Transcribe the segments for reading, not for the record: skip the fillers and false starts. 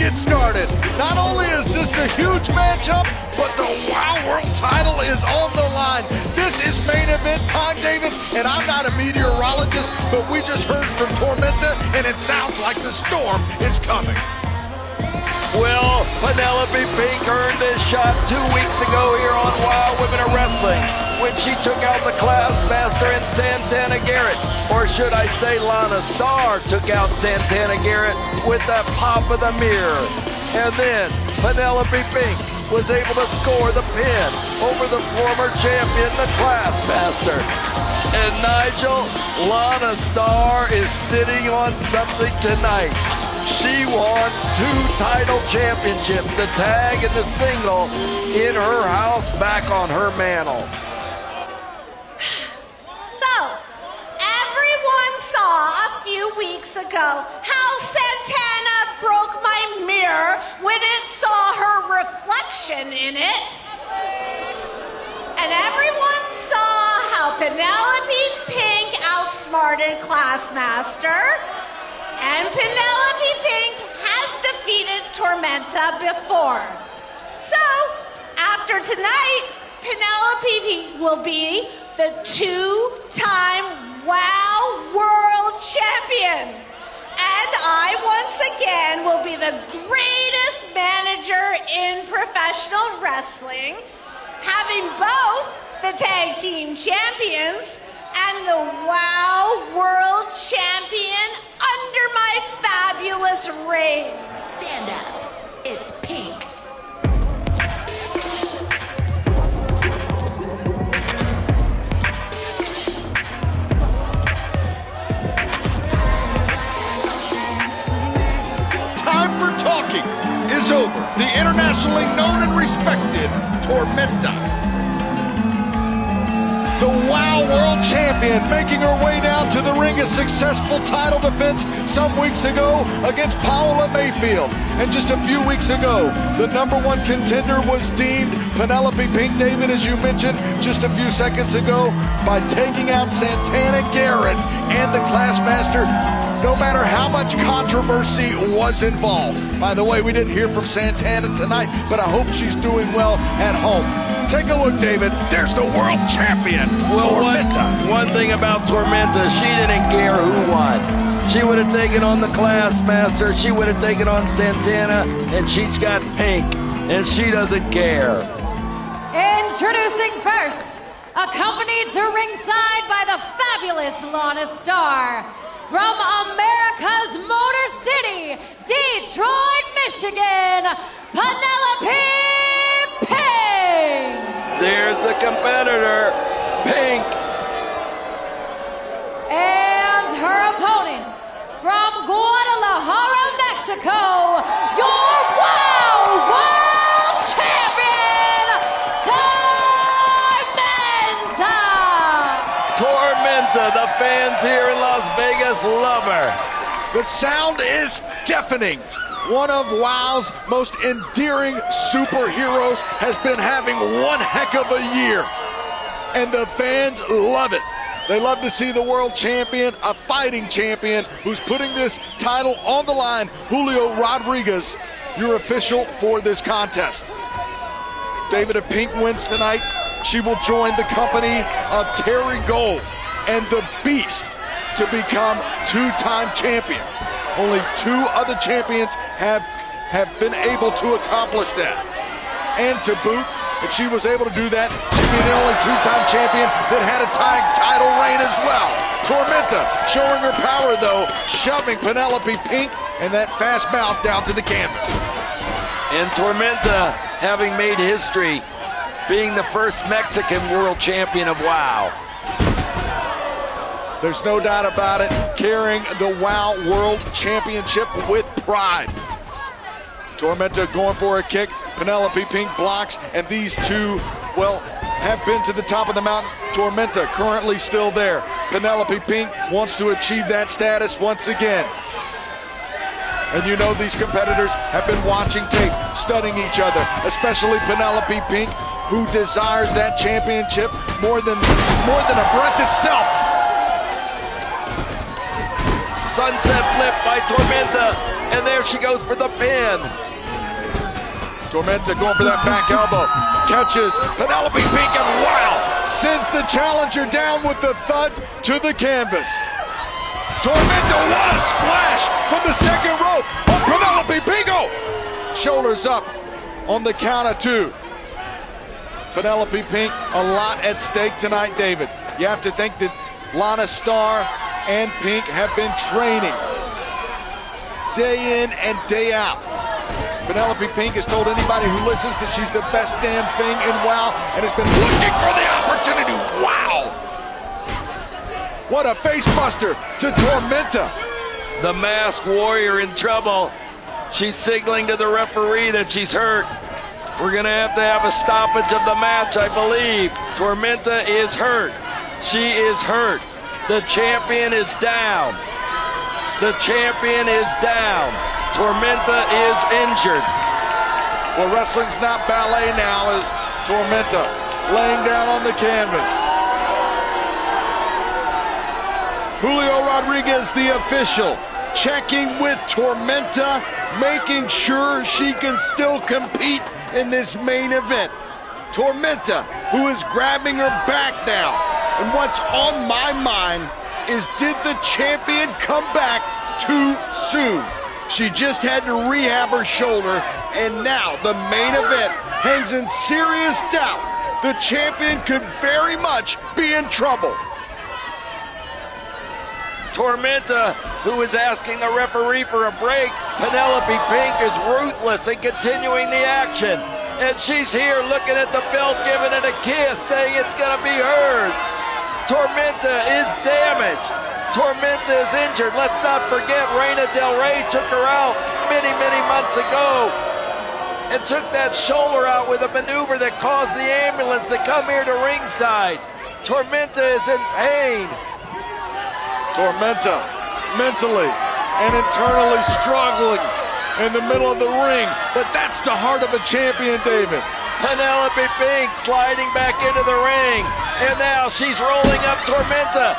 get started. Not only is this a huge matchup, but the WOW World title is on the line. This is main event time, David, and I'm not a meteorologist, but we just heard from Tormenta, and it sounds like the storm is coming. Well, Penelope Pink earned this shot 2 weeks ago here on WOW Women of Wrestling when she took out the Classmaster and Santana Garrett. Or should I say Lana Starr took out Santana Garrett with that pop of the mirror. And then Penelope Pink was able to score the pin over the former champion, the Classmaster. And Nigel, Lana Starr is sitting on something tonight. She wants 2 title championships, the tag and the single, in her house, back on her mantle. So, everyone saw a few weeks ago how Santana broke my mirror when it saw her reflection in it. And everyone saw how Penelope Pink outsmarted Classmaster. And Penelope Pink has defeated Tormenta before. So, after tonight, Penelope Pink will be the 2-time WOW World Champion. And I, once again, will be the greatest manager in professional wrestling, having both the tag team champions and the WOW World Champion under my fabulous reign. Stand up. It's Pink. Time for talking is over. The internationally known and respected Tormenta, the WOW World Champion, making her way down to the ring. A successful title defense some weeks ago against Paola Mayfield. And just a few weeks ago, the #1 contender was deemed Penelope Pink, David, as you mentioned just a few seconds ago, by taking out Santana Garrett and the Classmaster, no matter how much controversy was involved. By the way, we didn't hear from Santana tonight, but I hope she's doing well at home. Take a look, David. There's the world champion, Tormenta. One thing about Tormenta, she didn't care who won. She would have taken on the Classmaster, she would have taken on Santana, and she's got Pink, and she doesn't care. Introducing first, accompanied to ringside by the fabulous Lana Starr, from America's Motor City, Detroit, Michigan, Penelope Pink. There's the competitor, Pink. And her opponent, from Guadalajara, Mexico, your WOW World Champion, Tormenta. Tormenta, the fans here in Las Vegas love her. The sound is deafening. One of WOW's most endearing superheroes has been having one heck of a year, and the fans love it. They love to see the world champion, a fighting champion, who's putting this title on the line. Julio Rodriguez, your official for this contest. David, if Pink wins tonight, she will join the company of Terry Gold and the Beast to become 2-time champion. Only 2 other champions have been able to accomplish that. And to boot, if she was able to do that, she'd be the only 2-time champion that had a tag title reign as well. Tormenta showing her power, though, shoving Penelope Pink and that fast mouth down to the canvas. And Tormenta, having made history, being the first Mexican world champion of WOW. There's no doubt about it, carrying the WOW World Championship with pride. Tormenta going for a kick. Penelope Pink blocks, and these two, well, have been to the top of the mountain. Tormenta currently still there. Penelope Pink wants to achieve that status once again. And you know these competitors have been watching tape, studying each other, especially Penelope Pink, who desires that championship more than a breath itself. Sunset flip by Tormenta. And there she goes for the pin. Tormenta going for that back elbow. Catches Penelope Pink and wow! Sends the challenger down with the thud to the canvas. Tormenta, what a splash from the second rope on Penelope Pink. Shoulders up on the count of two. Penelope Pink, a lot at stake tonight, David. You have to think that Lana Starr and Pink have been training day in and day out. Penelope Pink has told anybody who listens that she's the best damn thing in WoW and has been looking for the opportunity. Wow! What a face buster to Tormenta. The Masked Warrior in trouble. She's signaling to the referee that she's hurt. We're gonna have to have a stoppage of the match, I believe. Tormenta is hurt. She is hurt. The champion is down. The champion is down. Tormenta is injured. Well, wrestling's not ballet now as Tormenta laying down on the canvas. Julio Rodriguez, the official, checking with Tormenta, making sure she can still compete in this main event. Tormenta, who is grabbing her back now. And what's on my mind is, did the champion come back too soon? She just had to rehab her shoulder, and now the main event hangs in serious doubt. The champion could very much be in trouble. Tormenta, who is asking the referee for a break. Penelope Pink is ruthless in continuing the action. And she's here looking at the belt, giving it a kiss, saying it's gonna be hers. Tormenta is damaged. Tormenta is injured. Let's not forget Reina Del Rey took her out many, many months ago and took that shoulder out with a maneuver that caused the ambulance to come here to ringside. Tormenta is in pain. Tormenta mentally and internally struggling in the middle of the ring, but that's the heart of a champion, David. Penelope Pink sliding back into the ring, and now she's rolling up Tormenta.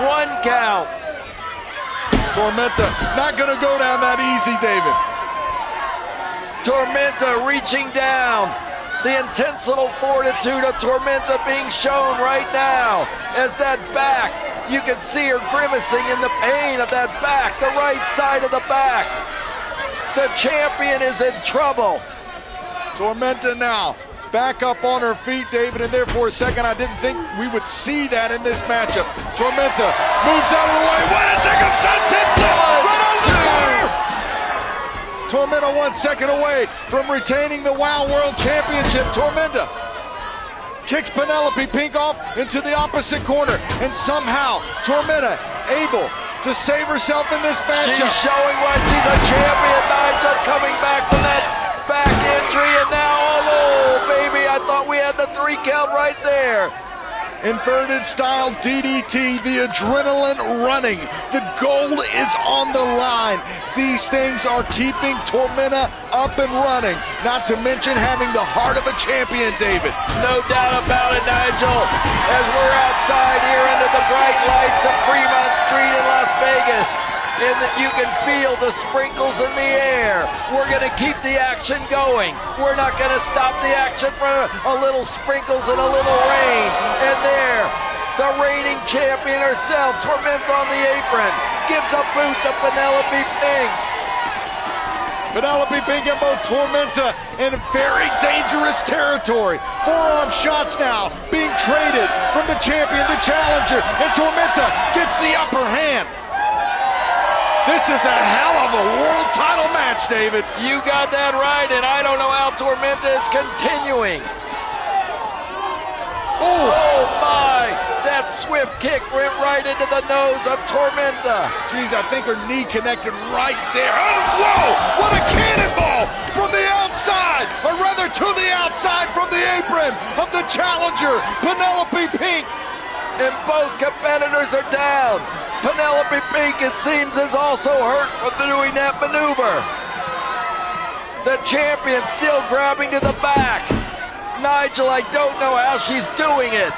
1 count. Tormenta not gonna go down that easy, David. Tormenta reaching down. The intense little fortitude of Tormenta being shown right now as that back, you can see her grimacing in the pain of that back, the right side of the back. The champion is in trouble. Tormenta now back up on her feet, David, and there for a second I didn't think we would see that in this matchup. Tormenta moves out of the way. Wait a second, sunset flip right over the corner. Tormenta 1 second away from retaining the WoW World Championship. Tormenta kicks Penelope Pink off into the opposite corner, and somehow Tormenta able to save herself in this matchup. She's showing why she's a champion. Nigel coming back from that back injury, and now, oh baby, I thought we had the 3 count right there. Inverted style DDT, the adrenaline running. The gold is on the line. These things are keeping Tormenta up and running, not to mention having the heart of a champion, David. No doubt about it, Nigel. As we're outside here under the bright lights of Fremont Street in Las Vegas, and that you can feel the sprinkles in the air. We're gonna keep the action going. We're not gonna stop the action for a little sprinkles and a little rain. And there, the reigning champion herself, Tormenta on the apron, gives a boot to Penelope Pink. Penelope Pink and both Tormenta in very dangerous territory. Forearm shots now being traded from the champion, the challenger, and Tormenta gets the upper hand. This is a hell of a world title match, David. You got that right, and I don't know how Tormenta is continuing. Oh my! That swift kick went right into the nose of Tormenta. Geez, I think her knee connected right there. Oh, whoa! What a cannonball from the outside, or rather to the outside from the apron of the challenger, Penelope Pink. And both competitors are down. Penelope Pink, it seems, is also hurt from doing that maneuver. The champion still grabbing to the back. Nigel, I don't know how she's doing it.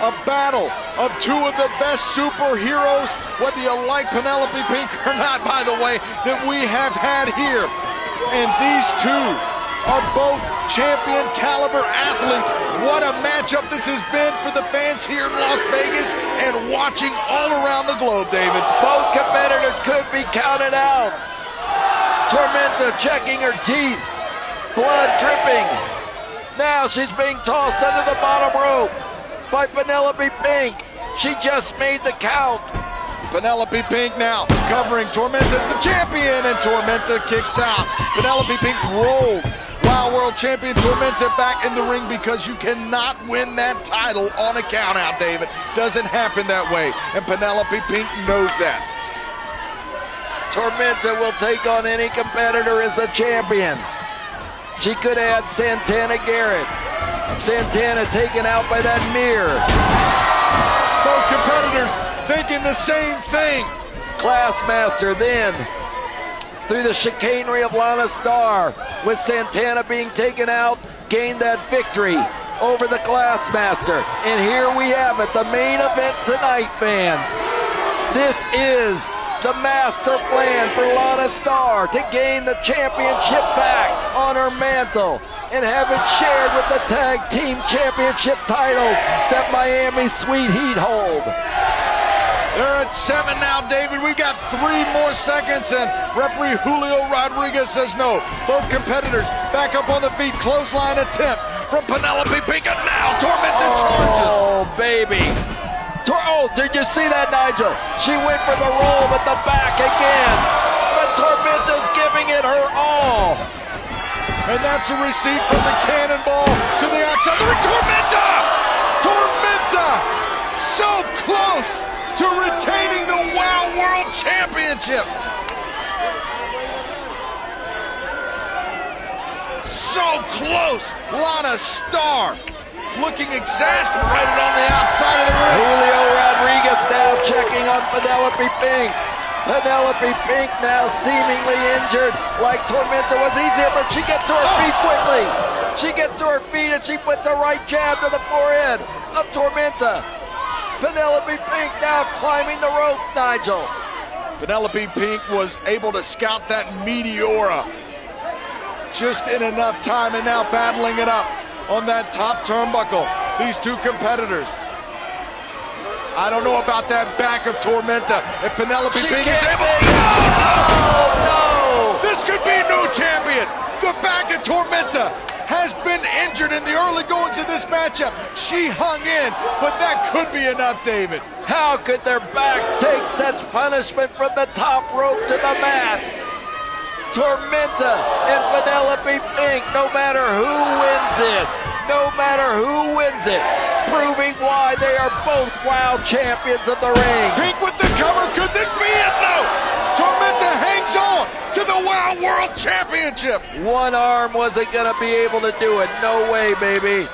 A battle of two of the best superheroes, whether you like Penelope Pink or not, by the way, that we have had here. And these two are both champion caliber athletes. What a matchup this has been for the fans here in Las Vegas and watching all around the globe, David. Both competitors could be counted out. Tormenta checking her teeth, blood dripping. Now she's being tossed under the bottom rope by Penelope Pink. She just made the count. Penelope Pink now covering Tormenta, the champion, and Tormenta kicks out. Penelope Pink rolled Wild World Champion Tormenta back in the ring because you cannot win that title on a countout, David. Doesn't happen that way, and Penelope Pink knows that. Tormenta will take on any competitor as the champion. She could add Santana Garrett. Santana taken out by that mirror. Both competitors thinking the same thing. Classmaster then, through the chicanery of Lana Starr, with Santana being taken out, gained that victory over the Classmaster. And here we have it, the main event tonight, fans. This is the master plan for Lana Starr to gain the championship back on her mantle and have it shared with the tag team championship titles that Miami Sweet Heat hold. They're at 7 now, David. We've got 3 more seconds, and referee Julio Rodriguez says no. Both competitors back up on the feet. Clothesline attempt from Penelope Pink, and now Tormenta charges. Oh, baby. Oh, did you see that, Nigel? She went for the roll with the back again, but Tormenta's giving it her all. And that's a receipt from the cannonball to the outside. Tormenta! Tormenta! So close to retaining the Wild World Championship. So close. Lana Starr looking exasperated on the outside of the ring. Julio Rodriguez now checking on Penelope Pink. Penelope Pink now seemingly injured, like Tormenta was easier, but she gets to her feet quickly. She gets to her feet and she puts a right jab to the forehead of Tormenta. Penelope Pink now climbing the ropes, Nigel. Penelope Pink was able to scout that Meteora just in enough time, and now battling it up on that top turnbuckle. These two competitors. I don't know about that back of Tormenta. If Penelope Pink is able... No! This could be new champion. The back of Tormenta has been injured in the early goings of this matchup. She hung in, but that could be enough, David. How could their backs take such punishment from the top rope to the mat? Tormenta and Penelope Pink, no matter who wins this, no matter who wins it, proving why they are both wild champions of the ring. Pink with the cover, could this be it? No! Tormenta hangs on to the Wild World Championship. One arm wasn't gonna be able to do it, no way, baby.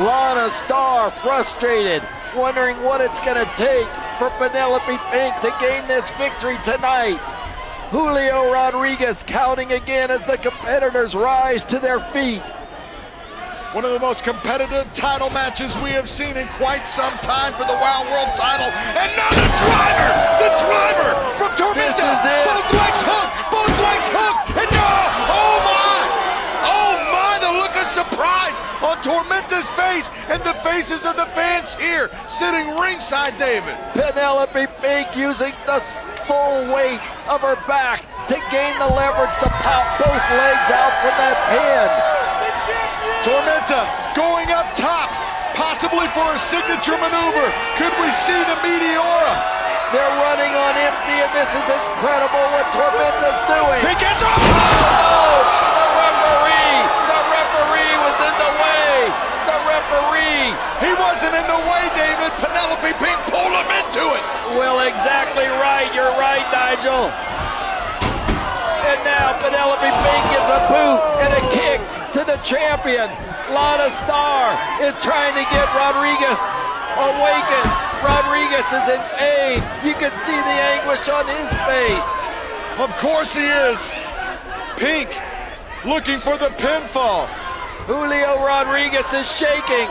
Lana Starr frustrated, wondering what it's gonna take for Penelope Pink to gain this victory tonight. Julio Rodriguez counting again as the competitors rise to their feet. One of the most competitive title matches we have seen in quite some time for the Wild World title. And now the driver from Tormenta. This is it. Both legs hooked, and no, oh my, the look of surprise on Tormenta's face and the faces of the fans here sitting ringside, David. Penelope Pink using the full weight of her back to gain the leverage to pop both legs out from that pin. Tormenta going up top, possibly for a signature maneuver. Could we see the Meteora? They're running on empty, and this is incredible what Tormenta's doing. Pink has... Oh, the referee was in the way. The referee. He wasn't in the way, David. Penelope Pink pulled him into it. Well, exactly right. You're right, Nigel. And now Penelope Pink gives a boot and a kick to the champion. Lana Starr is trying to get Rodriguez awakened. Rodriguez is in pain. You can see the anguish on his face. Of course he is. Pink looking for the pinfall. Julio Rodriguez is shaking.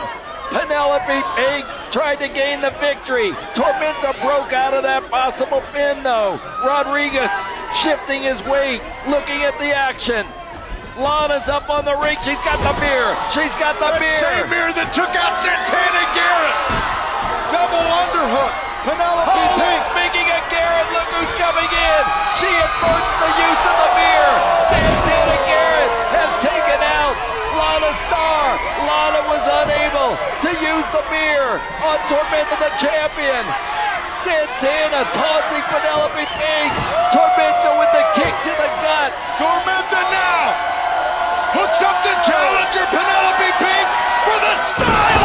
Penelope Pink tried to gain the victory. Tormenta broke out of that possible pin though. Rodriguez shifting his weight, looking at the action. Lana's up on the ring. She's got the mirror. She's got the That mirror. same mirror that took out Santana Garrett. Double underhook. Penelope Oh, Pink. speaking of Garrett, look who's coming in. She inverts the use of the mirror. Santana Garrett has taken out Lana Star. Lana was unable to use the mirror on Tormenta the champion. Santana taunting Penelope Pink. Tormenta with the kick to the gut. Tormenta now hooks up the challenger Penelope Pink for the style